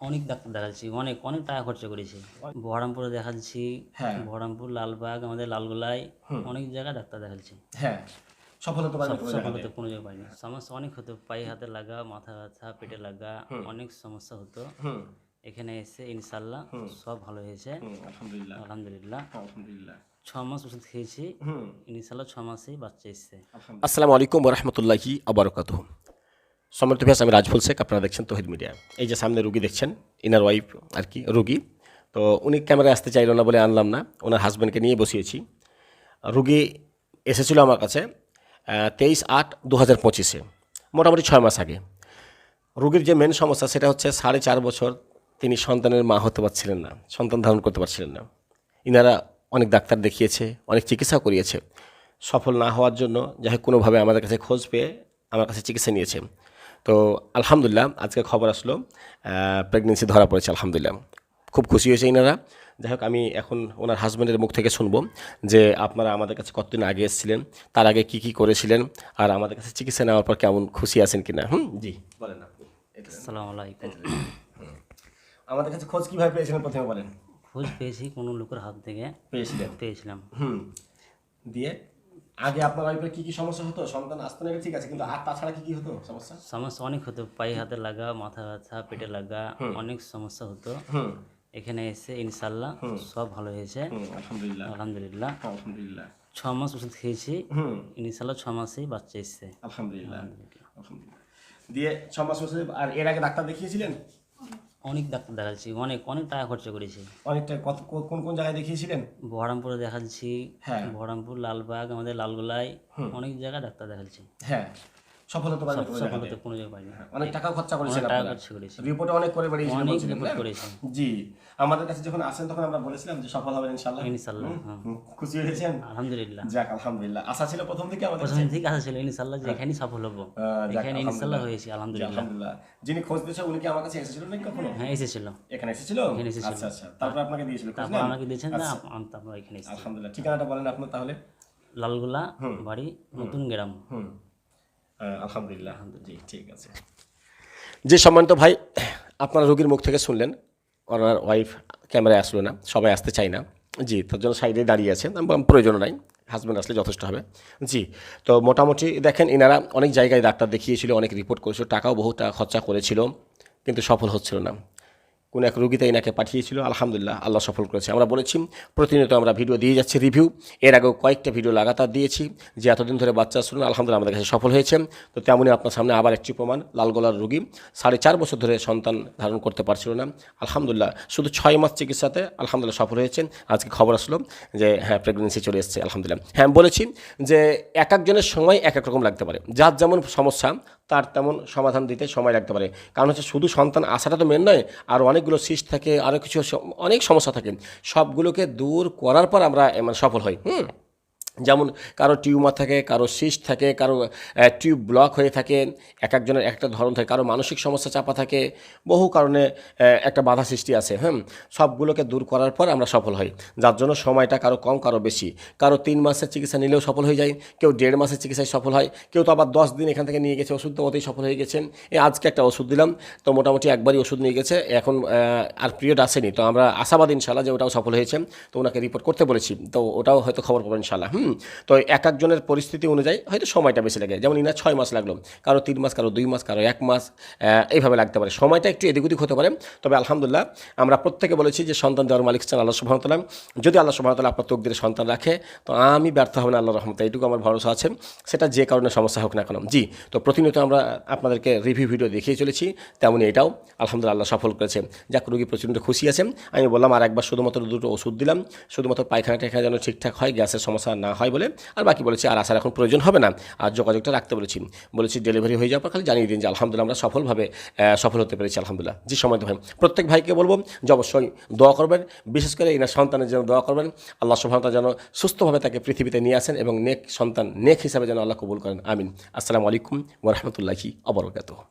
অনেক ডাক্তার দেখাচ্ছি, অনেক অনেক টাকা খরচা করেছি। বহরমপুরে দেখাচ্ছি, হ্যাঁ। বহরমপুর, লালবাগ, আমাদের লালগোলায় হুম। অনেক জায়গায় ডাক্তার দেখাচ্ছি। হ্যাঁ। সফল হতে পারেন সব কোনো সফল জায়গাতে? হতে কোনো জায়গায় পাইনি। সমস্যা অনেক হতো, পায়ে হাতে লাগা, মাথা ব্যথা, পেটে লাগা, হুম। অনেক সমস্যা হতো। হুম। এখানে এসে ইনশাল্লাহ হুম। সব ভালো হয়েছে। হুম। আলহামদুলিল্লাহ। আলহামদুলিল্লাহ। আলহামদুলিল্লাহ। 6 মাস ওষুধ খেয়েছি, হুম। ইনশাল্লাহ 6 মাসেই বাচ্চা এসছে। আসসালামু আলাইকুম ওরহমতুল্লাহি আবরকাতুহ। সম্মানিত ভাই, আমি রাজফুল শেখ, আপনারা দেখছেন তৌহিদ মিডিয়া। এই যে সামনে রুগী দেখছেন, ইনার ওয়াইফ আর কি রুগী। তো উনি ক্যামেরায় আসতে চাইল না বলে আনলাম না, ওনার হাজব্যান্ডকে নিয়ে বসিয়েছি। রুগী এসেছিল আমার কাছে 23/8/2025, মোটামুটি 6 মাস আগে। রুগীর যে মেন সমস্যা সেটা হচ্ছে 4.5 বছর তিনি সন্তানের মা হতে পারছিলেন না, সন্তান ধারণ করতে পারছিলেন না। ইনারা অনেক ডাক্তার দেখিয়েছে, অনেক চিকিৎসা করিয়েছে, সফল না হওয়ার জন্য যাই হোক কোনোভাবে আমাদের কাছে খোঁজ পেয়ে আমার কাছে চিকিৎসা নিয়েছে। তো আলহামদুলিল্লাহ আজকে খবর আসলো প্রেগনেন্সি ধরা পড়েছে। আলহামদুলিল্লাহ খুব খুশি হয়েছে ইনারা। যাই হোক আমি এখন ওনার হাজব্যান্ডের মুখ থেকে শুনবো যে আপনারা আমাদের কাছে কতদিন আগে এসেছিলেন, তার আগে কি কি করেছিলেন, আর আমাদের কাছে চিকিৎসা নেওয়ার পর কেমন খুশি আছেন কিনা। জি বলেন আপনি। আসসালামু আলাইকুম। আমাদের কাছে খোঁজ কীভাবে পেয়েছিলেন প্রথমে বলেন। খোঁজ পেয়েছি কোনো লোকের হাত থেকে পেয়েছিলাম। দিয়ে আগে আপনার ওয়াইফের কি কি সমস্যা হতো? সন্তান আসতো না, এটা ঠিক আছে, কিন্তু আর তাছাড়া কি কি হতো সমস্যা? সমস্যা অনেক হতো, পায়ে হাতে লাগা, মাথা ব্যথা, পেটে লাগা, অনেক সমস্যা হতো। এখানে এসে ইনশাল্লাহ সব ভালো হয়েছে। আলহামদুলিল্লাহ। আলহামদুলিল্লাহ। আলহামদুলিল্লাহ। 6 মাস ওষুধ খেয়েছি, ইনশাল্লাহ 6 মাসেই বাচ্চা এসছে। আলহামদুলিল্লাহ। আলহামদুলিল্লাহ। দিয়ে 6 মাস হচ্ছে, আর এর আগে ডাক্তার দেখিয়েছিলেন? অনেক ডাক্তার দেখাচ্ছি, অনেক অনেক টাকা খরচা করেছি। অনেকটা কোন কোন জায়গায় দেখিয়েছিলেন? বহরমপুরে দেখাচ্ছি, হ্যাঁ। বহরমপুর, লালবাগ, আমাদের লালগোলায় অনেক জায়গায় ডাক্তার দেখাচ্ছি। হ্যাঁ। সফল হতে পারেন কোনো সফল জায়গাতে? হতে কোনো জায়গায় পাইনি। অনেক টাকা খরচা অনেক করেছেন টাকা আপনারা, খরচা করেছি, রিপোর্টে অনেক করে বেরিয়েছিলেন অনেক বলছিলেন রিপোর্ট না? করেছি। জি। আমাদের কাছে যখন আসেন তখন আমরা বলেছিলাম যে সফল হবেন ইনশাআল্লাহ। ইনশাল্লাহ, হ্যাঁ। খুশি হয়েছেন? আলহামদুলিল্লাহ। যাক আলহামদুলিল্লাহ। আশা ছিল প্রথম থেকে আমাদের প্রথম কাছে? থেকে আসা ছিল ইনশাল্লাহ যে এখানেই সফল হবো, যাক এখানে ইনশাল্লাহ হয়েছি। জি, আলহামদুলিল্লাহ। আলহামদুলিল্লাহ। যিনি খোঁজ দিয়েছে উনি কি আমার কাছে এসেছিল নাকি কখনো? হ্যাঁ এসেছিল, এখানে এসেছিল? এখানে এসেছিল। আচ্ছা আচ্ছা, তারপর আপনাকে দিয়েছিল খোঁজ তারপর নেন? আমাকে দিয়েছেন না, আচ্ছা, তারপর এখানে এসেছি। আলহামদুলিল্লাহ। ঠিকানাটা বলেন আপনার তাহলে। লালগোলা বাড়ি, নতুন গ্রাম। আলহামদুলিল্লাহ। জি ঠিক আছে। যে সম্মানিত ভাই, আপনারা রোগীর মুখ থেকে শুনলেন, ওনার ওয়াইফ ক্যামেরায় আসলো না, সবাই আসতে চায় না। জি, তার জন্য সাইডে দাঁড়িয়ে আছে, আমি বললাম প্রয়োজন নাই, হাজব্যান্ড আসলে যথেষ্ট হবে। জি। তো মোটামুটি দেখেন এনারা অনেক জায়গায় ডাক্তার দেখিয়েছিল, অনেক রিপোর্ট করেছিল, টাকাও বহু টাকা খরচা করেছিল, কিন্তু সফল হচ্ছিল না। কোন এক রোগীতে এনাকে পাঠিয়েছিল, আলহামদুলিল্লাহ আল্লাহ সফল করেছে। আমরা বলেছি প্রতিনিয়ত আমরা ভিডিও দিয়ে যাচ্ছি, রিভিউ। এর আগেও কয়েকটা ভিডিও লাগাতার দিয়েছি যে এতদিন ধরে বাচ্চা শুনুন, আলহামদুলিল্লাহ আমাদের কাছে সফল হয়েছে। তো তেমনই আপনার সামনে আবার একটি প্রমাণ, লালগোলার রোগী 4.5 বছর ধরে সন্তান ধারণ করতে পারছিল না, আলহামদুলিল্লাহ শুধু 6 মাস চিকিৎসাতে আলহামদুলিল্লাহ সফল হয়েছেন। আজকে খবর আসলো যে হ্যাঁ প্রেগনেন্সি চলে এসেছে, আলহামদুলিল্লাহ। হ্যাঁ বলেছি যে এক একজনের সময় এক এক রকম লাগতে পারে, যার যেমন সমস্যা তার তেমন সমাধান দিতে সময় লাগতে পারে। কারণ হচ্ছে শুধু সন্তান আসাটা তো মেন নয়, আর অনেকগুলো সিস্ট থাকে, আরও কিছু অনেক সমস্যা থাকে, সবগুলোকে দূর করার পর আমরা মানে সফল হই। যেমন কারো টিউমার থাকে, কারো সিস্ট থাকে, কারো টিউব ব্লক হয়ে থাকে, এক একজনের একটা ধরন থাকে, কারো মানসিক সমস্যা চাপা থাকে, বহু কারণে একটা বাধা সৃষ্টি আছে। সবগুলোকে দূর করার পর আমরা সফল হই, যার জন্য সময়টা কারো কম কারো বেশি। কারো 3 মাসের চিকিৎসা নিলেও সফল হয়ে যায়, কেউ 1.5 মাসের চিকিৎসায় সফল হয়, কেউ তো আবার 10 দিন এখান থেকে নিয়ে গেছে ওষুধ, তো ওতেই সফল হয়ে গেছেন। আজকে একটা ওষুধ দিলাম, তো মোটামুটি একবারই ওষুধ নিয়ে গেছে, এখন আর পিরিয়ড আসেনি, তো আমরা আশাবাদী ইনশাল্লাহ যে ওটাও সফল হয়েছে। তো ওনাকে রিপোর্ট করতে বলেছি, তো ওটাও হয়তো খবর পাবেন ইনশাল্লাহ। তো এক একজনের পরিস্থিতি অনুযায়ী হয়তো সময়টা বেশি লাগে, যেমন ইনার 6 মাস লাগলো, কারো 3 মাস, কারো 2 মাস, কারো 1 মাস, এইভাবে লাগতে পারে, সময়টা একটু এদিক ওদিক হতে পারে। তবে আলহামদুলিল্লাহ আমরা প্রত্যেকে বলেছি যে সন্তান দেওয়ার মালিক চান আল্লাহ সুবহানাহু ওয়া তাআলা। যদি আল্লাহ সুবহানাহু ওয়া তাআলা আপনার তকদিরে সন্তান রাখে, তো আমি ব্যর্থ হব না আল্লাহর রহমতে, এইটুকু আমার ভরসা আছে, সেটা যে কারণে সমস্যা হোক না কেন। জি। তো প্রতিনিয়ত আমরা আপনাদেরকে রিভিউ ভিডিও দেখিয়ে চলেছি, তেমনই এটাও আলহামদুলিল্লাহ আল্লাহ সফল করেছে। যাক রোগী প্রচণ্ড খুশি আছেন। আমি বললাম আর একবার শুধুমাত্র 2টো ওষুধ দিলাম, শুধুমাত্র পায়খানা টায়খানা যেন ঠিকঠাক হয়, গ্যাসের সমস্যা না হয় বলে, আর বাকি বলেছি আর আসার এখন প্রয়োজন হবে না, আর যোগাযোগটা রাখতে বলেছি ডেলিভারি হয়ে যাওয়ার পর খালি জানিয়ে দিন যে আলহামদুলিল্লাহ আমরা সফলভাবে সফল হতে পেরেছি, আলহামদুলিল্লাহ। জি সময় ভাই, প্রত্যেক ভাইকে বলবো যে অবশ্যই দোয়া করবেন, বিশেষ করে এনার সন্তানের জন্য দোয়া করবেন, আল্লাহ সুবহানাহু ওয়া তাআলা যেন সুস্থভাবে তাকে পৃথিবীতে নিয়ে আসেন এবং নেক সন্তান নেক হিসাবে যেন আল্লাহ কবুল করেন, আমিন। আসসালামু আলাইকুম ওয়া রাহমাতুল্লাহি ওয়া বারাকাতুহু।